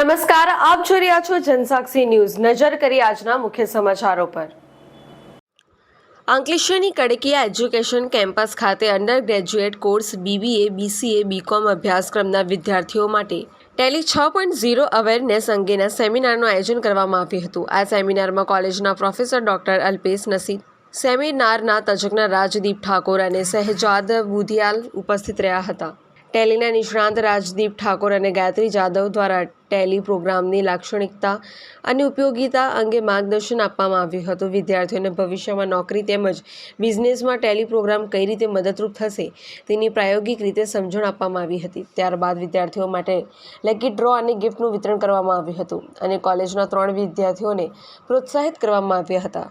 નમસ્કાર, આપ જોઈ રહ્યા છો જનસાક્ષી ન્યૂઝ। નજર કરી આજના મુખ્ય સમાચારો પર। અંકલેશ્વરની કડકિયા એજ્યુકેશન કેમ્પસ ખાતે under graduate course BBA, BCA, BCom અભ્યાસક્રમના વિદ્યાર્થીઓ માટે ટેલી 6.0 અવેરનેસ અંગેના સેમિનારનું આયોજન કરવામાં આવ્યું હતું। આ સેમિનારમાં કોલેજના પ્રોફેસર ડોક્ટર અલ્પેશ નસીબ, સેમિનારના તજજ્ઞ રાજદીપ ઠાકોર અને શહેજાદ બુધિયાલ ઉપસ્થિત રહ્યા હતા। ટેલીના નિષ્ણાંત રાજદીપ ઠાકોર અને ગાયત્રી જાદવ દ્વારા ટેલી પ્રોગ્રામની લાક્ષણિકતા અને ઉપયોગિતા અંગે માર્ગદર્શન આપવામાં આવ્યું હતું। વિદ્યાર્થીઓને ભવિષ્યમાં નોકરી તેમજ બિઝનેસમાં ટેલી પ્રોગ્રામ કઈ રીતે મદદરૂપ થશે તેની પ્રાયોગિક રીતે સમજણ આપવામાં આવી હતી। ત્યારબાદ વિદ્યાર્થીઓ માટે લકી ડ્રો અને ગિફ્ટનું વિતરણ કરવામાં આવ્યું હતું અને કોલેજના 3 વિદ્યાર્થીઓને પ્રોત્સાહિત કરવામાં આવ્યા હતા।